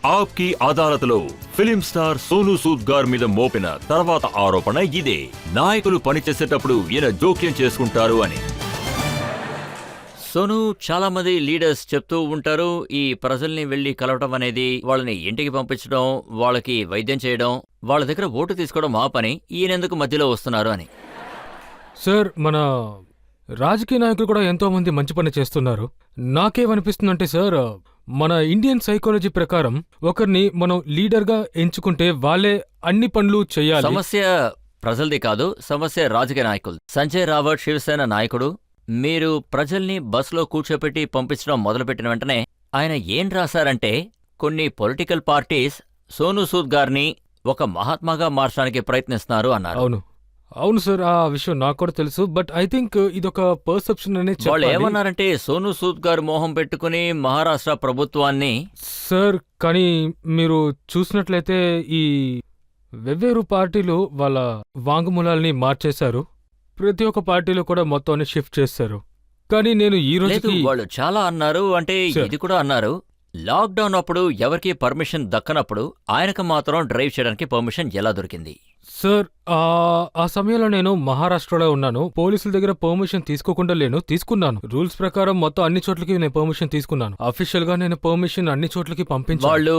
ఆప్కి అదాలత్లో film star Sonu Sood గారి మీద మోపిన తర్వాత ఆరోపణ ఇదే. నాయకులు పనిచేసేటప్పుడు ఈయన జోక్యం చేసుకుంటారు అని. సోను, చాలా మంది లీడర్స్ చెప్తూ ఉంటారు, ఈ ప్రజల్ని వెళ్లి కలవటం అనేది, వాళ్ళని ఇంటికి పంపించడం, వాళ్ళకి వైద్యం చేయడం, వాళ్ళ దగ్గర ఓటు తీసుకోవడం మా పని, ఈయనెందుకు మధ్యలో వస్తున్నారు అని. సార్, మన రాజకీయ నాయకులు కూడా ఎంతో మంది మంచి పని చేస్తున్నారు. నాకేమనిపిస్తుందంటే సార్, మన ఇండియన్ సైకాలజీ ప్రకారం ఒకరిని మనం లీడర్గా ఎంచుకుంటే వాళ్ళే అన్ని పనులు చేయాలి. సమస్య ప్రజలది కాదు, సమస్య రాజకీయ నాయకులు. సంజయ్ రావత్ శివసేన నాయకుడు. మీరు ప్రజల్ని బస్సులో కూర్చోపెట్టి పంపించడం మొదలుపెట్టిన వెంటనే ఆయన ఏం రాశారంటే, కొన్ని పొలిటికల్ పార్టీస్ సోనూ సూద్ గారిని ఒక మహాత్మాగా మార్చడానికి ప్రయత్నిస్తున్నారు అన్నారు. అవును సార్, ఆ విషయం నాకు కూడా తెలుసు. బట్ ఐ థింక్ ఇదొక పర్సెప్షన్ అనే చెప్పాలి. వాళ్ళు ఏమన్నారంటే, సోనూ సూద్ గారు మోహం పెట్టుకుని మహారాష్ట్ర ప్రభుత్వాన్ని. సార్, కానీ మీరు చూసినట్లయితే ఈ వెవ్వేరు పార్టీలు వాళ్ళ వాంగ్మూలాల్ని మార్చేశారు. ప్రతి ఒక్క పార్టీలో కూడా మొత్తాన్ని షిఫ్ట్ చేశారు. కానీ నేను ఈ రోజు వాళ్ళు చాలా అన్నారు, అంటే ఇది కూడా అన్నారు, లాక్డౌన్ అప్పుడు ఎవరికి పర్మిషన్ దక్కనప్పుడు ఆయనకు మాత్రం డ్రైవ్ చేయడానికి పర్మిషన్ ఎలా దొరికింది? సార్, ఆ సమయంలో నేను మహారాష్ట్రలో ఉన్నాను. పోలీసుల దగ్గర పర్మిషన్ తీసుకోకుండా తీసుకున్నాను. రూల్స్ ప్రకారం మొత్తం అన్ని చోట్లకి నేను పర్మిషన్ తీసుకున్నాను. అఫీషియల్ గా నేను పర్మిషన్ అన్ని చోట్లకి పంపించాను. వాళ్ళు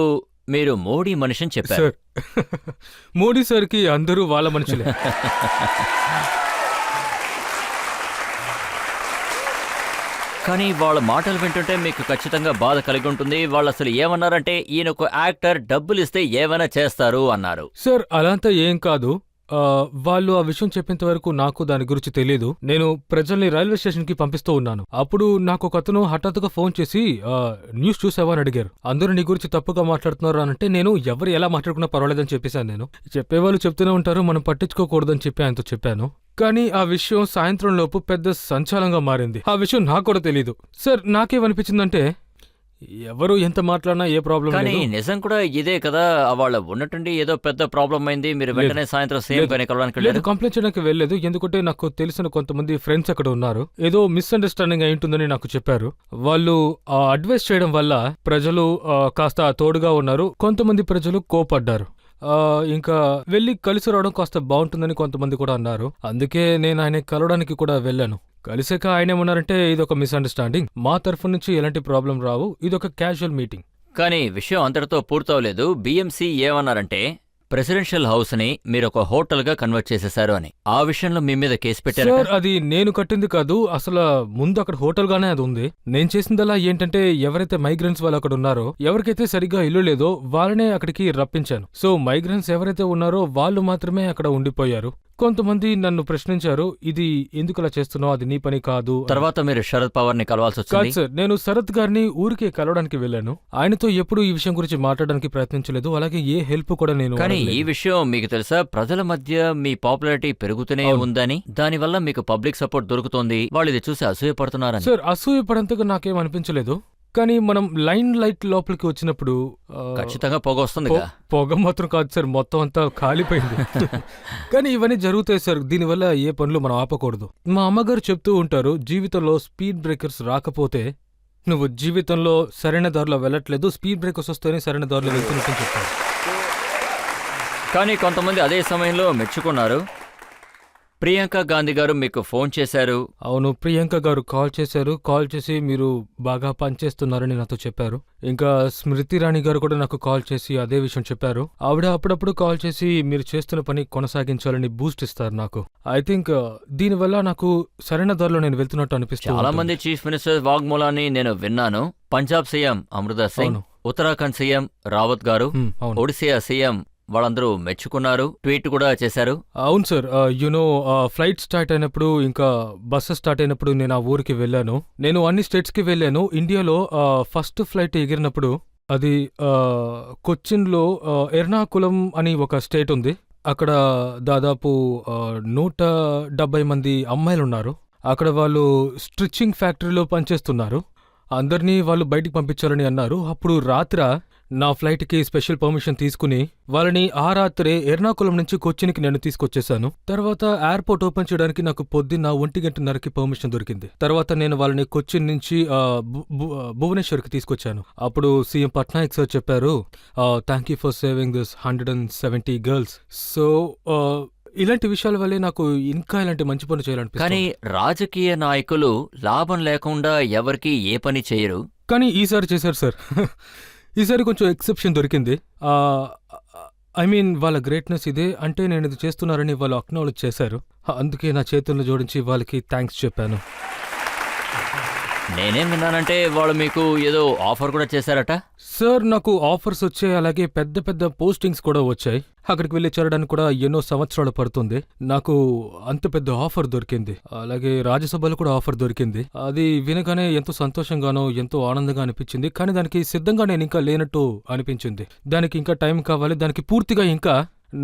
మీరు మోడీ మనిషిని చెప్పారు. సార్, మోడీ సార్కి అందరూ వాళ్ళ మనుషులే. కానీ వాళ్ళ మాటలు వింటుంటే మీకు ఖచ్చితంగా బాధ కలిగి ఉంటుంది. వాళ్ళు అసలు ఏమన్నారంటే, ఈయన ఒక యాక్టర్, డబ్బులు ఇస్తే ఏమైనా చేస్తారు అన్నారు. సార్, అలాంతా ఏం కాదు. వాళ్ళు ఆ విషయం చెప్పేంత వరకు నాకు దాని గురించి తెలియదు. నేను ప్రజల్ని రైల్వే స్టేషన్ కి పంపిస్తూ ఉన్నాను. అప్పుడు నాకు ఒక అతను హఠాత్తుగా ఫోన్ చేసి న్యూస్ చూసావా అని అడిగారు. అందరూ నీ గురించి తప్పుగా మాట్లాడుతున్నారు అని అంటే, నేను ఎవరు ఎలా మాట్లాడుకున్నా పర్వాలేదని చెప్పేశాను. నేను చెప్పేవాళ్ళు చెప్తూనే ఉంటారు, మనం పట్టించుకోకూడదని చెప్పి ఆయనతో చెప్పాను. కానీ ఆ విషయం సాయంత్రం లోపు పెద్ద సంచలనంగా మారింది. ఆ విషయం నాకు కూడా తెలీదు. సార్, నాకేమనిపించిందంటే, ఎవరు ఎంత మాట్లాడినా ఏ ప్రాబ్లం కానీ నిజం కూడా ఇదే కదా. వాళ్ళ ఉన్నట్టుండి ఏదో పెద్ద ప్రాబ్లం అయింది, మీరు వెంటనే సాయంత్రం సీఎం గారిని కలవడానికి వెళ్ళారు. కంప్లైంట్ చేయడానికి వెళ్ళలేదు, ఎందుకంటే నాకు తెలిసిన కొంతమంది ఫ్రెండ్స్ అక్కడ ఉన్నారు. ఏదో మిస్అండర్స్టాండింగ్ అయి ఉంటుందని నాకు చెప్పారు. వాళ్ళు అడ్వైస్ చేయడం వల్ల ప్రజలు కాస్త తోడుగా ఉన్నారు. కొంతమంది ప్రజలు కోపడ్డారు. ఇంకా వెళ్ళి కలిసి రావడం కాస్త బాగుంటుందని కొంతమంది కూడా అన్నారు. అందుకే నేను ఆయన కలవడానికి కూడా వెళ్ళాను. కలిసాక ఆయన ఏమన్నారంటే, ఇదొక మిస్అండర్స్టాండింగ్, మా తరఫు నుంచి ఎలాంటి ప్రాబ్లం రావు, ఇదొక క్యాజువల్ మీటింగ్. కానీ విషయం అంతటితో పూర్తవలేదు. బిఎంసీ ఏమన్నారంటే, ప్రెసిడెన్షియల్ హౌస్ ని మీరు ఒక హోటల్ గా కన్వర్ట్ చేసేశారు అని. ఆ విషయంలో మీ మీద కేసు పెట్టారు. సార్, అది నేను కట్టింది కాదు. అసలు ముందు అక్కడ హోటల్ గానే అది ఉంది. నేను చేసిందల్లా ఏంటంటే, ఎవరైతే మైగ్రెంట్స్ వాళ్ళు అక్కడ ఉన్నారో, ఎవరికైతే సరిగ్గా ఇల్లు లేదో వాళ్ళనే అక్కడికి రప్పించాను. సో మైగ్రెంట్స్ ఎవరైతే ఉన్నారో వాళ్ళు మాత్రమే అక్కడ ఉండిపోయారు. కొంతమంది నన్ను ప్రశ్నించారు, ఇది ఎందుకు అలా చేస్తున్నావు, అది నీ పని కాదు. తర్వాత మీరు శరద్ పవార్ ని కలవాల్సి వచ్చింది. సార్, నేను శరద్ గారిని ఊరికే కలవడానికి వెళ్ళాను. ఆయనతో ఎప్పుడు ఈ విషయం గురించి మాట్లాడడానికి ప్రయత్నించలేదు. అలాగే ఏ హెల్ప్ కూడా నేను. కానీ ఈ విషయం మీకు తెలుసా, ప్రజల మధ్య మీ పాపులారిటీ పెరుగుతూనే ఉందని, దానివల్ల మీకు పబ్లిక్ సపోర్ట్ దొరుకుతోంది. వాళ్ళు ఇది చూసి అసూయపడుతున్నారని. సార్, అసూయపడంతగా నాకేం అనిపించలేదు. కానీ మనం లైన్ లైట్ లోపలికి వచ్చినప్పుడు ఖచ్చితంగా పొగ వస్తుంది. పొగ మాత్రం కాదు సార్, మొత్తం అంతా కాలిపోయింది. కానీ ఇవన్నీ జరుగుతాయి సార్, దీనివల్ల ఏ పనులు మనం ఆపకూడదు. మా అమ్మగారు చెప్తూ ఉంటారు, జీవితంలో స్పీడ్ బ్రేకర్స్ రాకపోతే నువ్వు జీవితంలో సరైన దారిలో వెళ్ళట్లేదు, స్పీడ్ బ్రేకర్స్ వస్తేనే సరైన దారిలో వెళ్తున్నట్టు చెప్తారు. కానీ కొంతమంది అదే సమయంలో మెచ్చుకున్నారు. ప్రియాంక గాంధీ గారు మీకు ఫోన్ చేశారు. అవును, ప్రియాంక గారు కాల్ చేశారు. కాల్ చేసి మీరు బాగా పనిచేస్తున్నారని నాతో చెప్పారు. ఇంకా స్మృతి ఇరానీ గారు కూడా నాకు కాల్ చేసి అదే విషయం చెప్పారు. ఆవిడ అప్పుడప్పుడు కాల్ చేసి మీరు చేస్తున్న పని కొనసాగించాలని బూస్ట్ ఇస్తారు నాకు. ఐ థింక్ దీనివల్ల నాకు సరైన దారిలో నేను వెళ్తున్నట్టు అనిపిస్తుంది. చాలా మంది చీఫ్ మినిస్టర్ వాగ్మూలాన్ని నేను విన్నాను. పంజాబ్ సీఎం అమృతర్ సింగ్, ఉత్తరాఖండ్ సీఎం రావత్ గారు, ఒడిశా సీఎం, వాళ్ళందరూ మెచ్చుకున్నారు, ట్వీట్ కూడా చేశారు. అవును సార్, ఫ్లైట్ స్టార్ట్ అయినప్పుడు ఇంకా బస్సు స్టార్ట్ అయినప్పుడు నేను ఆ ఊరికి వెళ్ళాను. నేను అన్ని స్టేట్స్ కి వెళ్ళాను. ఇండియాలో ఫస్ట్ ఫ్లైట్ ఎగిరినప్పుడు అది కొచ్చిన్లో ఎర్నాకులం అని ఒక స్టేట్ ఉంది. అక్కడ దాదాపు 170 మంది అమ్మాయిలున్నారు. అక్కడ వాళ్ళు స్టిచ్చింగ్ ఫ్యాక్టరీలో పనిచేస్తున్నారు. అందరినీ వాళ్ళు బయటికి పంపించాలని అన్నారు. అప్పుడు రాత్రి నా ఫ్లైట్కి స్పెషల్ పర్మిషన్ తీసుకుని వాళ్ళని ఆ రాత్రే ఎర్నాకుళం నుంచి కొచ్చిన్కి నేను తీసుకొచ్చేశాను. తర్వాత ఎయిర్పోర్ట్ ఓపెన్ చేయడానికి నాకు పొద్దున్న 1:30కి పర్మిషన్ దొరికింది. తర్వాత నేను వాళ్ళని కొచ్చిన్ నుంచి భువనేశ్వర్కి తీసుకొచ్చాను. అప్పుడు సీఎం పట్నాయక్ సార్ చెప్పారు, thank you for saving this 170 girls. So ఇలాంటి విషయాల వల్లే నాకు ఇంకా ఇలాంటి మంచి పనులు చేయాలనిపిస్తుంది. కానీ రాజకీయ నాయకులు లాభం లేకుండా ఎవరికీ ఏ పని చేయరు. కానీ ఈసారి చేశారు సార్. ఈసారి కొంచెం ఎక్సెప్షన్ దొరికింది. ఐ మీన్ వాళ్ళ గ్రేట్నెస్ ఇదే అంటే నేను ఇది చేస్తున్నారని వాళ్ళు అక్నాలెడ్జ్ చేశారు. అందుకే నా చేతులను జోడించి వాళ్ళకి థ్యాంక్స్ చెప్పాను. నేనేం విన్నానంటే వాళ్ళు మీకు ఏదో ఆఫర్ కూడా చేశారట. సార్ నాకు ఆఫర్స్ వచ్చాయి, అలాగే పెద్ద పెద్ద పోస్టింగ్స్ కూడా వచ్చాయి. అక్కడికి వెళ్ళి చేరడానికి కూడా ఎన్నో సంవత్సరాలు పడుతుంది. నాకు అంత పెద్ద ఆఫర్ దొరికింది, అలాగే రాజ్యసభలో కూడా ఆఫర్ దొరికింది. అది వినగానే ఎంతో సంతోషంగానో ఎంతో ఆనందంగా అనిపించింది. కానీ దానికి సిద్ధంగా నేను ఇంకా లేనట్టు అనిపించింది. దానికి ఇంకా టైం కావాలి, దానికి పూర్తిగా ఇంకా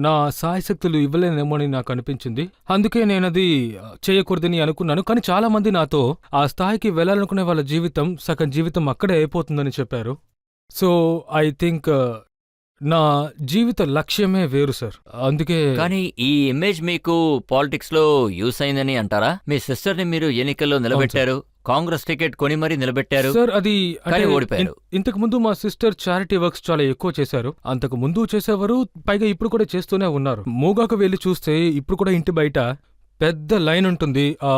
నా సాయశక్తులు ఇవ్వలేనేమోని నాకు అనిపించింది. అందుకే నేనది చేయకూడదని అనుకున్నాను. కానీ చాలా మంది నాతో ఆ స్థాయికి వెళ్లాలనుకునే వాళ్ళ జీవితం సగం జీవితం అక్కడే అయిపోతుందని చెప్పారు. సో ఐ థింక్ నా జీవిత లక్ష్యమే వేరు సార్. అందుకే. కానీ ఈ ఇమేజ్ మీకు పాలిటిక్స్ లో యూస్ అయిందని అంటారా? మీ సిస్టర్ ని మీరు ఎన్నికల్లో నిలబెట్టారు, కాంగ్రెస్ టికెట్ కొని మరీ నిలబెట్టారు సార్. అది కానీ ఓడిపోయారు. ఇంతకు ముందు మా సిస్టర్ చారిటీ వర్క్స్ చాలా ఎక్కువ చేశారు. అంతకు ముందు చేసేవారు, పైగా ఇప్పుడు కూడా చేస్తూనే ఉన్నారు. మూగాకు వెళ్లి చూస్తే ఇప్పుడు కూడా ఇంటి బయట పెద్ద లైన్ ఉంటుంది. ఆ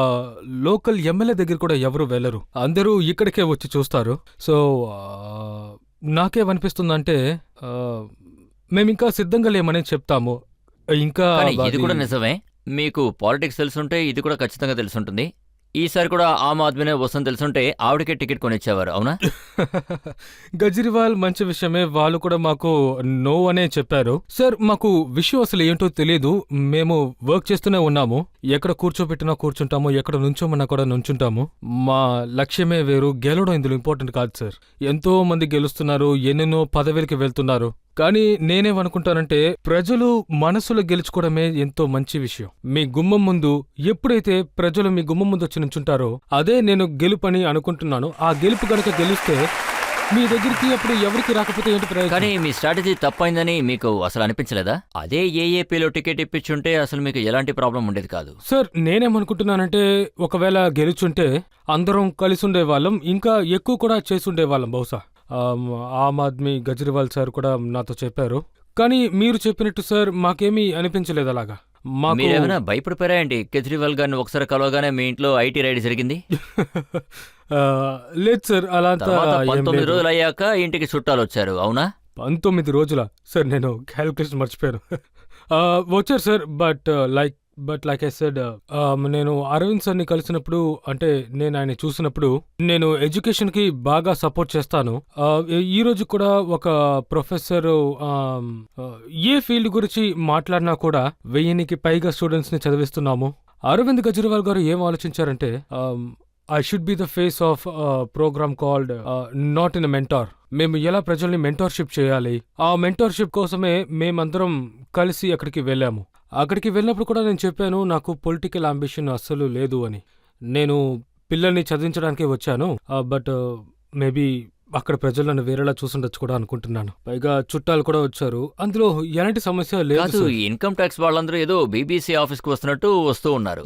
లోకల్ ఎమ్మెల్యే దగ్గర కూడా ఎవరు వెళ్లరు, అందరూ ఇక్కడికే వచ్చి చూస్తారు. సో నాకేమనిపిస్తుందంటే మేమింకా సిద్ధంగా లేమని చెప్తాము. ఇంకా ఇది కూడా నిజమే. మీకు పాలిటిక్స్ తెలుసుంటే ఇది కూడా ఖచ్చితంగా తెలుసుంటుంది. ఈసారి కూడా ఆమ్ ఆద్మీనే వస్తుంది తెలుసుంటే ఆవిడకే టికెట్ కొనిచ్చేవారు, అవునా? గజ్రివాల్ మంచి విషయమే, వాళ్ళు కూడా మాకు నో అనే చెప్పారు. సార్ మాకు విషయం అసలు ఏంటో తెలియదు. మేము వర్క్ చేస్తూనే ఉన్నాము. ఎక్కడ కూర్చోబెట్టినా కూర్చుంటాము, ఎక్కడ నుంచోమన్నా కూడా నుంచుంటాము. మా లక్ష్యమే వేరు, గెలవడం ఇందులో ఇంపార్టెంట్ కాదు సార్. ఎంతో మంది గెలుస్తున్నారు, ఎన్నెన్నో పదవులకి వెళ్తున్నారు. కానీ నేనేమనుకుంటానంటే ప్రజలు మనసులో గెలుచుకోవడమే ఎంతో మంచి విషయం. మీ గుమ్మం ముందు ఎప్పుడైతే ప్రజలు మీ గుమ్మం ముందు వచ్చి నుంచుంటారో అదే నేను గెలుపని అనుకుంటున్నాను. ఆ గెలుపు గనక గెలిస్తే మీ దగ్గరికి అప్పుడు ఎవరికి రాకపోతే ఏంటి ప్రయోజనం? కానీ మీ స్ట్రాటజీ తప్పైందని మీకు అసలు అనిపించలేదా? అదే ఏఏపీలో టికెట్ ఇప్పించుంటే అసలు మీకు ఎలాంటి ప్రాబ్లం ఉండేది కాదు. సార్ నేనేమనుకుంటున్నానంటే ఒకవేళ గెలుచుంటే అందరం కలిసి ఉండేవాళ్ళం, ఇంకా ఎక్కువ కూడా చేసి ఉండేవాళ్ళం బహుశా. ఆమ్ ఆద్మీ గజ్రివాల్ సార్ కూడా నాతో చెప్పారు. కానీ మీరు చెప్పినట్టు సార్ మాకేమీ అనిపించలేదు అలాగా. మీరేమైనా భయపడిపోయారా ఏంటి? కేజ్రీవాల్ గారిని ఒకసారి కలవగానే మీ ఇంట్లో ఐటీ రైడ్ జరిగింది? లేదు సార్, అలా 19 రోజులు అయ్యాక ఇంటికి చుట్టాలు వచ్చారు, అవునా? 19 రోజుల సార్, నేను క్యాలిక్యులేషన్ మర్చిపోయాను. వచ్చారు sir, but like I said, నేను అరవింద్ సార్ని కలిసినప్పుడు, అంటే నేను ఆయన చూసినప్పుడు, నేను ఎడ్యుకేషన్కి బాగా సపోర్ట్ చేస్తాను. ఈ రోజు కూడా ఒక ప్రొఫెసర్ ఏ ఫీల్డ్ గురించి మాట్లాడినా కూడా 1000కి పైగా స్టూడెంట్స్ని చదివిస్తున్నాము. అరవింద్ గజ్రివాల్ గారు ఏం ఆలోచించారంటే, I should be the face of a program called Not in a Mentor. మేము ఎలా ప్రజల్ని మెంటర్షిప్ చేయాలి, ఆ మెంటర్షిప్ కోసమే మేమందరం కలిసి అక్కడికి వెళ్ళాము. అక్కడికి వెళ్ళినప్పుడు కూడా నేను చెప్పాను, నాకు పొలిటికల్ అంబిషన్ అస్సలు లేదు అని. నేను పిల్లల్ని చదివించడానికే వచ్చాను. బట్ మేబీ అక్కడ ప్రజలు నన్ను వేరేలా చూసుండొచ్చు కూడా అనుకుంటున్నాను. పైగా చుట్టాలు కూడా వచ్చారు, అందులో ఎలాంటి సమస్య లేదు. ఇన్కమ్ ట్యాక్స్ వాళ్ళందరూ ఏదో బీబీసీ ఆఫీస్కి వస్తున్నట్టు వస్తూ ఉన్నారు.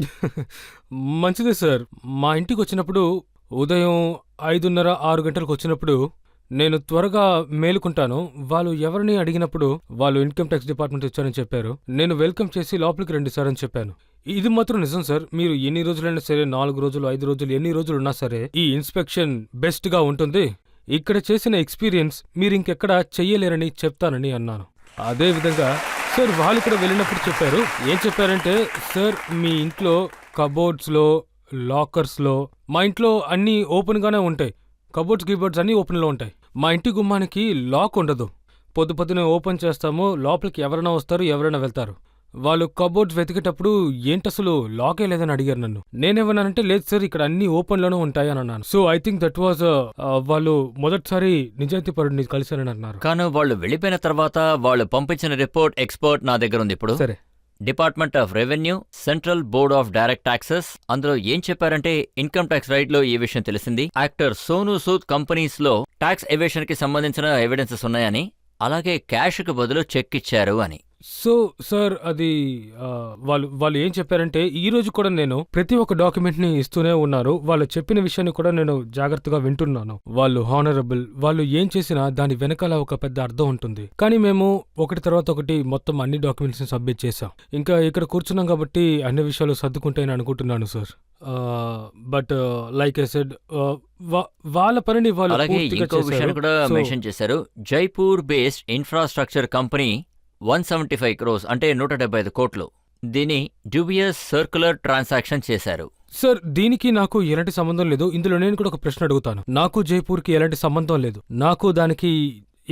మంచిదే సార్. మా ఇంటికి వచ్చినప్పుడు ఉదయం 5:30, 6 గంటలకు వచ్చినప్పుడు నేను త్వరగా మేలుకుంటాను. వాళ్ళు ఎవరిని అడిగినప్పుడు వాళ్ళు ఇన్కమ్ ట్యాక్స్ డిపార్ట్మెంట్ వచ్చారని చెప్పారు. నేను వెల్కమ్ చేసి లోపలికి రండి సార్ అని చెప్పాను. ఇది మాత్రం నిజం సార్. మీరు ఎన్ని రోజులైనా సరే, 4 రోజులు, 5 రోజులు, ఎన్ని రోజులు ఉన్నా సరే ఈ ఇన్స్పెక్షన్ బెస్ట్ గా ఉంటుంది. ఇక్కడ చేసిన ఎక్స్పీరియన్స్ మీరు ఇంకెక్కడ చెయ్యలేరని చెప్తానని అన్నాను. అదే విధంగా సార్ వాళ్ళు కూడా వెళ్ళినప్పుడు చెప్పారు. ఏం చెప్పారంటే, సార్ మీ ఇంట్లో కబోర్డ్స్లో, లాకర్స్లో, మా ఇంట్లో అన్నీ ఓపెన్గానే ఉంటాయి. కబోర్డ్స్ గిబోర్డ్స్ అన్నీ ఓపెన్లో ఉంటాయి. మా ఇంటి గుమ్మానికి లాక్ ఉండదు. పొద్దునే ఓపెన్ చేస్తాము, లోపలికి ఎవరైనా వస్తారు, ఎవరైనా వెళ్తారు. వాళ్ళు కబోర్డ్స్ వెతికేటప్పుడు ఏంటసలు లాకే లేదని అడిగారు నన్ను. నేనేమన్నానంటే, లేదు సార్ ఇక్కడ అన్ని ఓపెన్లోనే ఉంటాయి అని అన్నాను. So I think that was వాళ్ళు మొదటిసారి నిజాయితీ పరుడిని కలిశారని అన్నారు. కానీ వాళ్ళు వెళ్ళిపోయిన తర్వాత వాళ్ళు పంపించిన రిపోర్ట్ ఎక్స్పర్ట్ నా దగ్గర ఉంది ఇప్పుడు. సరే, department of revenue, central board of direct taxes. అందులో ఏం చెప్పారంటే ఇన్కమ్ ట్యాక్స్ రైట్ లో ఈ విషయం తెలిసింది. యాక్టర్ సోనూ సూద్ కంపెనీస్ లో ట్యాక్స్ ఎవేషన్ కి సంబంధించిన ఎవిడెన్సెస్ ఉన్నాయని, అలాగే క్యాష్ కు బదులు చెక్ ఇచ్చారు అని. సో సార్ అది వాళ్ళు ఏం చెప్పారంటే ఈ రోజు కూడా నేను ప్రతి ఒక్క డాక్యుమెంట్ ని ఇస్తూనే ఉన్నారు. వాళ్ళు చెప్పిన విషయాన్ని కూడా నేను జాగ్రత్తగా వింటున్నాను. వాళ్ళు హానరబుల్, వాళ్ళు ఏం చేసినా దాని వెనకాల ఒక పెద్ద అర్థం ఉంటుంది. కానీ మేము ఒకటి తర్వాత ఒకటి మొత్తం అన్ని డాక్యుమెంట్స్ ని సబ్మిట్ చేసాం. ఇంకా ఇక్కడ కూర్చున్నాం కాబట్టి అన్ని విషయాలు సర్దుకుంటాయని అనుకుంటున్నాను sir. But like I said వాళ్ళ పనిని వాళ్ళు అలాగే పూర్తిగా ఇంకో విషయాన్ని కూడా చేశారు. మెన్షన్ చేశారు. Jaipur based infrastructure company 175 crores అంటే 175 కోట్లు దీని డ్యూబియస్ సర్క్యులర్ ట్రాన్సాక్షన్ చేశారు. సార్ దీనికి నాకు ఎలాంటి సంబంధం లేదు. ఇందులో నేను కూడా ఒక ప్రశ్న అడుగుతాను. నాకు జైపూర్కి ఎలాంటి సంబంధం లేదు, నాకు దానికి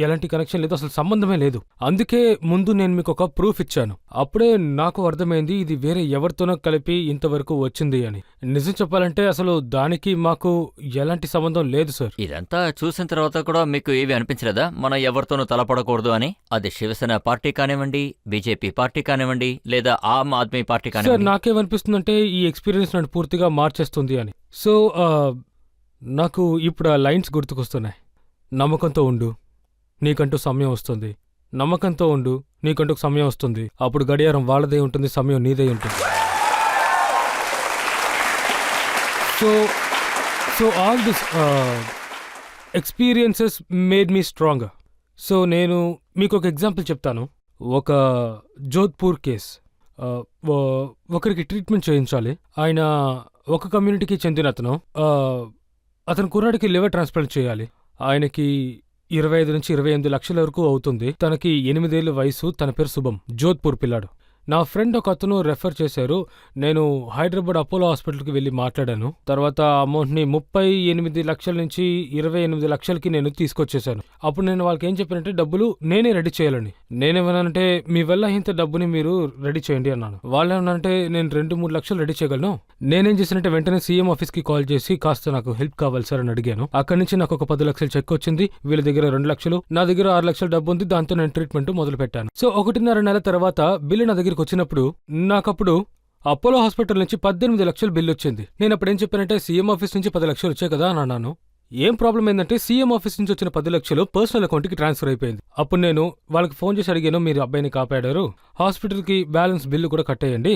ఎలాంటి కనెక్షన్ లేదు, అసలు సంబంధమే లేదు. అందుకే ముందు నేను మీకు ఒక ప్రూఫ్ ఇచ్చాను. అప్పుడే నాకు అర్థమైంది ఇది వేరే ఎవరితోనో కలిపి ఇంతవరకు వచ్చింది అని. నిజం చెప్పాలంటే అసలు దానికి మాకు ఎలాంటి సంబంధం లేదు సార్. ఇదంతా చూసిన తర్వాత కూడా మీకు ఏవి అనిపించలేదా మనం ఎవరితోనూ తలపడకూడదు అని? అది శివసేన పార్టీ కానివ్వండి, బీజేపీ పార్టీ కానివ్వండి, లేదా ఆమ్ ఆద్మీ పార్టీ సార్ కానివ్వండి. నాకేమనిపిస్తుందంటే ఈ ఎక్స్పీరియన్స్ నన్ను పూర్తిగా మార్చేస్తుంది అని. సో నాకు ఇప్పుడు ఆ లైన్స్ గుర్తుకొస్తున్నాయి. నమ్మకంతో ఉండు, నీకంటూ సమయం వస్తుంది. నమ్మకంతో ఉండు, నీకంటూ సమయం వస్తుంది. అప్పుడు గడియారం వాళ్ళదే ఉంటుంది, సమయం నీదే ఉంటుంది. So all this experiences made me stronger. So నేను మీకు ఒక ఎగ్జాంపుల్ చెప్తాను. ఒక జోధ్పూర్ కేస్, ఒకరికి ట్రీట్మెంట్ చేయించాలి. ఆయన ఒక కమ్యూనిటీకి చెందిన అతను కుర్రాడికి లివర్ ట్రాన్స్ప్లాంట్ చేయాలి. ఆయనకి 25 నుంచి 28 లక్షల వరకు అవుతుంది. తనకి 8 ఏళ్ల వయసు. తన పేరు శుభం, జోధ్పూర్ పిల్లాడు. నా ఫ్రెండ్ ఒక అతను రెఫర్ చేశారు. నేను హైదరాబాద్ అపోలో హాస్పిటల్కి వెళ్ళి మాట్లాడాను. తర్వాత అమౌంట్ని 38 లక్షల నుంచి 28 లక్షలకి నేను తీసుకొచ్చేసాను. అప్పుడు నేను వాళ్ళకి ఏం చెప్పానంటే డబ్బులు నేనే రెడీ చేయాలని. నేనేమన్నానంటే మీ వల్ల ఇంత డబ్బుని మీరు రెడీ చేయండి అన్నాను. వాళ్ళు ఏమన్నానంటే నేను 2-3 లక్షలు రెడీ చేయగలను. నేనేం చేశానంటే వెంటనే సీఎం ఆఫీస్కి కాల్ చేసి కాస్త నాకు హెల్ప్ కావాలి సార్ అని అడిగాను. అక్కడి నుంచి నాకు ఒక 10 లక్షలు చెక్ వచ్చింది. వీళ్ళ దగ్గర 2 లక్షలు, నా దగ్గర 6 లక్షల డబ్బు ఉంది. దాంతో నేను ట్రీట్మెంట్ మొదలు పెట్టాను. సో 1.5 నెల తర్వాత బిల్లు నా దగ్గరికి వచ్చినప్పుడు నాకప్పుడు అపోలో హాస్పిటల్ నుంచి 18 లక్షలు బిల్లు వచ్చింది. నేను అప్పుడు ఏం చెప్పానంటే సీఎం ఆఫీస్ నుంచి 10 లక్షలు వచ్చాయి కదా అని అన్నాను. ఏం ప్రాబ్లం ఏంటంటే సీఎం ఆఫీస్ నుంచి వచ్చిన 10 లక్షలు పర్సనల్ అకౌంట్కి ట్రాన్స్ఫర్ అయిపోయింది. అప్పుడు నేను వాళ్ళకి ఫోన్ చేసి అడిగాను, మీరు అబ్బాయిని కాపాడారు, హాస్పిటల్కి బ్యాలెన్స్ బిల్లు కూడా కట్టేయండి.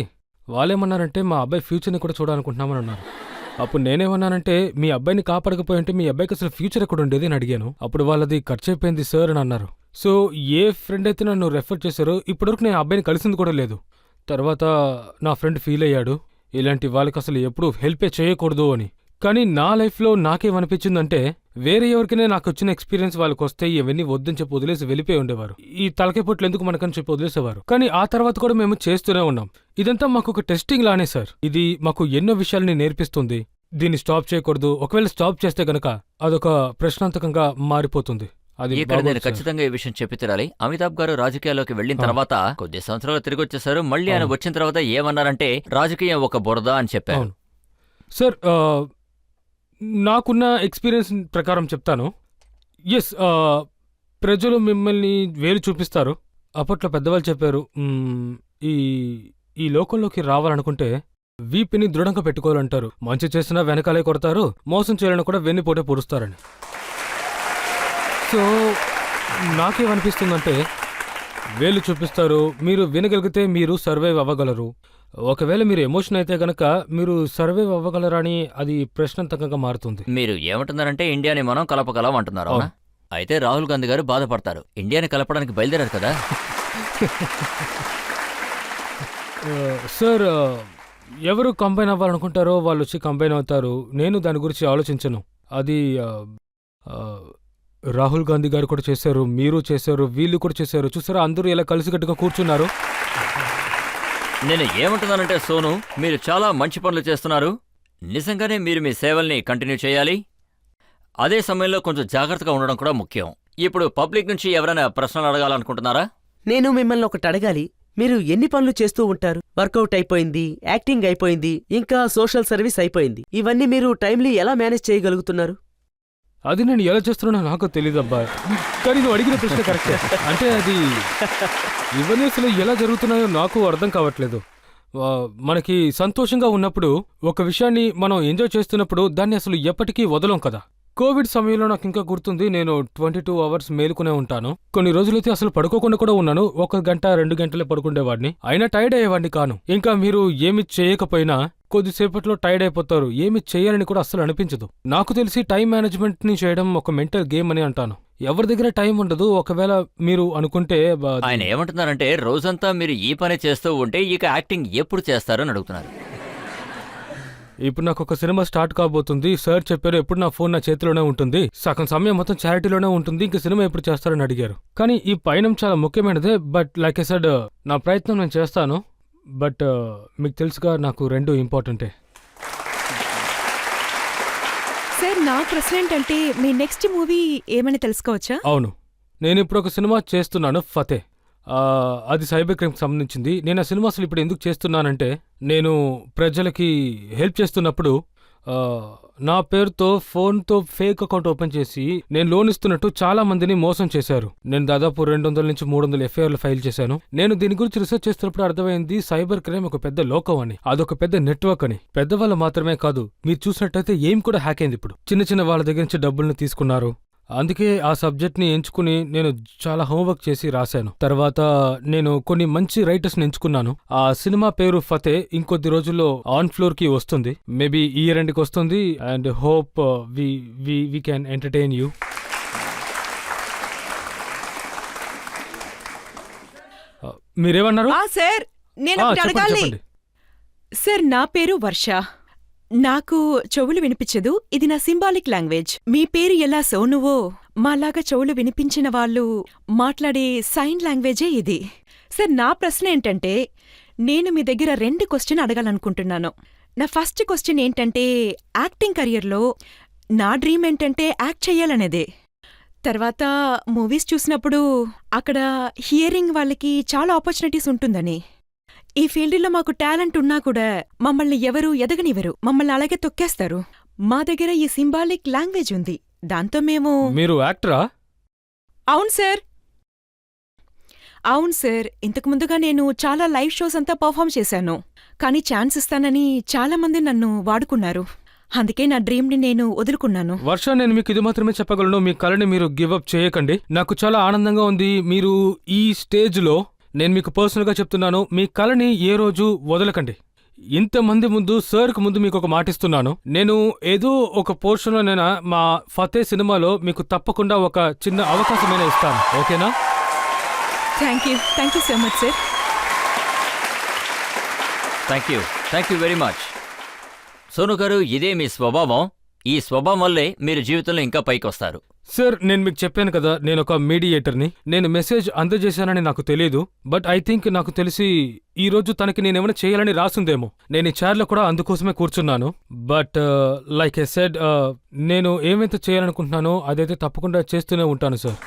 వాళ్ళేమన్నారంటే మా అబ్బాయి ఫ్యూచర్ని కూడా చూడాలనుకుంటున్నామని అన్నారు. అప్పుడు నేనేమన్నానంటే మీ అబ్బాయిని కాపాడకపోయింటే మీ అబ్బాయికి అసలు ఫ్యూచర్ ఎక్కడ ఉండేది అని అడిగాను. అప్పుడు వాళ్ళది ఖర్చు అయిపోయింది సార్ అని అన్నారు. సో ఏ ఫ్రెండ్ అయితే నన్ను రెఫర్ చేశారో ఇప్పటివరకు నేను అబ్బాయిని కలిసింది కూడా లేదు. తర్వాత నా ఫ్రెండ్ ఫీల్ అయ్యాడు, ఇలాంటి వాళ్ళకి అసలు ఎప్పుడూ హెల్పే చేయకూడదు అని. కానీ నా లైఫ్లో నాకేమనిపించిందంటే వేరే ఎవరికైనా నాకు వచ్చిన ఎక్స్పీరియన్స్ వాళ్ళకి వస్తే ఇవన్నీ వద్దని చెప్పి వదిలేసి వెళ్ళిపోయి ఉండేవారు. ఈ తలకాయ పొట్లు ఎందుకు మనకని చెప్పి వదిలేసేవారు. కానీ ఆ తర్వాత కూడా మేము చేస్తూనే ఉన్నాం. ఇదంతా మాకు ఒక టెస్టింగ్ లానే సార్. ఇది మాకు ఎన్నో విషయాల్ని నేర్పిస్తుంది. దీన్ని స్టాప్ చేయకూడదు. ఒకవేళ స్టాప్ చేస్తే గనక అదొక ప్రశ్నార్థకంగా మారిపోతుంది. ఇక్కడ నేను ఖచ్చితంగా ఈ విషయం చెప్పి తీరాలి. అమితాబ్ గారు రాజకీయాల్లోకి వెళ్లిన తర్వాత కొద్ది సంవత్సరాలు తిరిగి వచ్చేసారు. మళ్ళీ ఆయన వచ్చిన తర్వాత ఏమన్నారంటే రాజకీయం ఒక బురద అని చెప్పారు. సార్ నాకున్న ఎక్స్పీరియన్స్ ప్రకారం చెప్తాను. ఎస్, ప్రజలు మిమ్మల్ని వేలు చూపిస్తారు. అప్పట్లో పెద్దవాళ్ళు చెప్పారు, ఈ లోకంలోకి రావాలనుకుంటే వీపిని దృఢంగా పెట్టుకోవాలంటారు. మంచి చేసినా వెనకాలే కొడతారు, మోసం చేయాలని కూడా వెన్నుపోటే పొడుస్తారని. సో నాకేమనిపిస్తుందంటే వేలు చూపిస్తారు, మీరు వినగలిగితే మీరు సర్వైవ్ అవ్వగలరు. ఒకవేళ మీరు ఎమోషన్ అయితే గనక మీరు సర్వైవ్ అవ్వగలరని అది ప్రశ్నార్థకంగా మారుతుంది. మీరు ఏమంటున్నారంటే ఇండియాని మనం కలపగలం అంటున్నారు. అవునా? అయితే రాహుల్ గాంధీ గారు బాధపడతారు. ఇండియాని కలపడానికి బయలుదేరారు కదా. సార్ ఎవరు కంబైన్ అవ్వాలనుకుంటారో వాళ్ళు వచ్చి కంబైన్ అవుతారు. నేను దాని గురించి ఆలోచించను. అది రాహుల్ గాంధీ గారు కూడా చేశారు, మీరు చేశారు, వీళ్ళు కూడా చేశారు. చూసారా అందరూ ఇలా కలిసికట్టుగా కూర్చున్నారు. నేను ఏమంటున్నానంటే సోను, మీరు చాలా మంచి పనులు చేస్తున్నారు. నిజంగానే మీరు మీ సేవల్ని కంటిన్యూ చేయాలి. అదే సమయంలో కొంచెం జాగ్రత్తగా ఉండడం కూడా ముఖ్యం. ఇప్పుడు పబ్లిక్ నుంచి ఎవరైనా ప్రశ్నలు అడగాలనుకుంటున్నారా? నేను మిమ్మల్ని ఒకటి అడగాలి. మీరు ఎన్ని పనులు చేస్తూ ఉంటారు? వర్కౌట్ అయిపోయింది, యాక్టింగ్ అయిపోయింది, ఇంకా సోషల్ సర్వీస్ అయిపోయింది. ఇవన్నీ మీరు టైమ్లీ ఎలా మేనేజ్ చేయగలుగుతున్నారు? అది నేను ఎలా చేస్తున్నానో నాకు తెలియదబ్బా, కానీ నువ్వు అడిగిన ప్రశ్న కరెక్టే. అంటే అది ఇవన్నీ అసలు ఎలా జరుగుతున్నాయో నాకు అర్థం కావట్లేదు. మనకి సంతోషంగా ఉన్నప్పుడు ఒక విషయాన్ని మనం ఎంజాయ్ చేస్తున్నప్పుడు దాన్ని అసలు ఎప్పటికీ వదలం కదా. కోవిడ్ సమయంలో నాకు ఇంకా గుర్తుంది, నేను 22 అవర్స్ మేలుకునే ఉంటాను. కొన్ని రోజులైతే అసలు పడుకోకుండా కూడా ఉన్నాను. 1 గంట 2 గంటలే పడుకుండేవాడిని, అయినా టైర్డ్ అయ్యేవాడిని కాను. ఇంకా మీరు ఏమి చేయకపోయినా కొద్దిసేపట్లో టైర్డ్ అయిపోతారు, ఏమి చేయాలని కూడా అస్సలు అనిపించదు. నాకు తెలిసి టైం మేనేజ్మెంట్ ని చేయడం ఒక మెంటల్ గేమ్ అని అంటాను. ఎవరి దగ్గర టైం ఉండదు. ఒకవేళ మీరు అనుకుంటే ఆయన ఏమంటున్నారంటే రోజంతా మీరు ఈ పని చేస్తూ ఉంటే ఇక యాక్టింగ్ ఎప్పుడు చేస్తారని అడుగుతున్నారు. ఇప్పుడు నాకు ఒక సినిమా స్టార్ట్ కాబోతుంది. సార్ చెప్పారు ఎప్పుడు నా ఫోన్ నా చేతిలోనే ఉంటుంది, సగం సమయం మొత్తం చారిటీలోనే ఉంటుంది, ఇంక సినిమా ఎప్పుడు చేస్తారని అడిగారు. కానీ ఈ పయనం చాలా ముఖ్యమైనదే. బట్ లైక్ ఐ సెడ్, నా ప్రయత్నం నేను చేస్తాను. బట్ మీకు తెలుసుగా, నాకు 2 ఇంపార్టెంటే. సార్, నా ప్రశ్న ఏంటంటే మీ నెక్స్ట్ మూవీ ఏమని తెలుసుకోవచ్చా? అవును, నేను ఇప్పుడు ఒక సినిమా చేస్తున్నాను, ఫతే. అది సైబర్ క్రైమ్కి సంబంధించింది. నేను ఆ సినిమా అసలు ఇప్పుడు ఎందుకు చేస్తున్నానంటే, నేను ప్రజలకి హెల్ప్ చేస్తున్నప్పుడు నా పేరుతో ఫోన్తో ఫేక్ అకౌంట్ ఓపెన్ చేసి నేను లోన్ ఇస్తున్నట్టు చాలా మందిని మోసం చేశారు. నేను దాదాపు 200 నుంచి 300 ఎఫ్ఐఆర్లు ఫైల్ చేశాను. నేను దీని గురించి రీసెర్చ్ చేస్తున్నప్పుడు అర్థమైంది, సైబర్ క్రైమ్ ఒక పెద్ద లోకం అని, అదొక పెద్ద నెట్వర్క్ అని. పెద్దవాళ్ళు మాత్రమే కాదు, మీరు చూసినట్టయితే ఏం కూడా హ్యాక్ అయింది. ఇప్పుడు చిన్న చిన్న వాళ్ళ దగ్గర నుంచి డబ్బుల్ని తీసుకున్నారు. అందుకే ఆ సబ్జెక్ట్ని ఎంచుకుని నేను చాలా హోంవర్క్ చేసి రాశాను. తర్వాత నేను కొన్ని మంచి రైటర్స్ని ఎంచుకున్నాను. ఆ సినిమా పేరు ఫతే. ఇంకొద్ది రోజుల్లో ఆన్ ఫ్లోర్ కి వస్తుంది, మేబీ ఈ ఇయర్ ఎండ్కి వస్తుంది. And hope we can entertain you. మీరేమన్నారు? సార్, నేను ఒకటి అడగాలి. చెప్పండి. సార్, నా పేరు వర్ష. నాకు చెవులు వినిపించదు, ఇది నా సింబాలిక్ లాంగ్వేజ్. మీ పేరు ఎలా సోనువో మాలాగా చెవులు వినిపించిన వాళ్ళు మాట్లాడే సైన్ లాంగ్వేజే ఇది. సార్, నా ప్రశ్న ఏంటంటే, నేను మీ దగ్గర 2 క్వశ్చన్ అడగాలనుకుంటున్నాను. నా ఫస్ట్ క్వశ్చన్ ఏంటంటే, యాక్టింగ్ కెరియర్లో నా డ్రీమ్ ఏంటంటే యాక్ట్ చెయ్యాలనేదే. తర్వాత మూవీస్ చూసినప్పుడు అక్కడ హియరింగ్ వాళ్ళకి చాలా ఆపర్చునిటీస్ ఉంటుందని. ఈ ఫీల్డ్లో మాకు టాలెంట్ ఉన్నా కూడా మమ్మల్ని ఎవరూ ఎదగనివ్వరు, మమ్మల్ని అలాగే తొక్కేస్తారు. మా దగ్గర ఈ సింబాలిక్ లాంగ్వేజ్ ఉంది, దాంతో మేము... మీరు యాక్టరా? అవును సార్. అవును సార్, ఇంతకు ముందుగా నేను చాలా లైవ్ షోస్ అంతా పర్ఫామ్ చేశాను. కానీ ఛాన్స్ ఇస్తానని చాలా మంది నన్ను వాడుకున్నారు. అందుకే నా డ్రీమ్ని నేను వదులుకున్నాను. వర్ష, నేను మీకు ఇది మాత్రమే చెప్పగలను, మీ కళని మీరు గివ్ అప్ చేయకండి. నాకు చాలా ఆనందంగా ఉంది మీరు ఈ స్టేజ్లో. నేను మీకు పర్సనల్గా చెప్తున్నాను, మీ కళని ఏ రోజు వదలకండి. ఇంతమంది ముందు, సార్కు ముందు మీకు ఒక మాటిస్తున్నాను. నేను ఏదో ఒక పోర్షన్లో నేను మా ఫతే సినిమాలో మీకు తప్పకుండా ఒక చిన్న అవకాశమైనా ఇస్తాను, ఓకేనా? Thank you so much sir. Thank you very much. Sonu గారు, ఇదే మీ స్వభావం. ఈ స్వభావం వల్లే మీరు జీవితంలో ఇంకా పైకొస్తారు. సార్, నేను మీకు చెప్పాను కదా, నేను ఒక మీడియేటర్ని. నేను మెసేజ్ అందజేశానని నాకు తెలియదు, బట్ ఐ థింక్ నాకు తెలిసి ఈ రోజు తనకి నేనేమైనా చేయాలని రాసుందేమో. నేను ఈ చైర్లో కూడా అందుకోసమే కూర్చున్నాను. బట్ లైక్ ఐ సెడ్, నేను ఏమైతే చేయాలనుకుంటున్నానో అదైతే తప్పకుండా చేస్తూనే ఉంటాను సార్.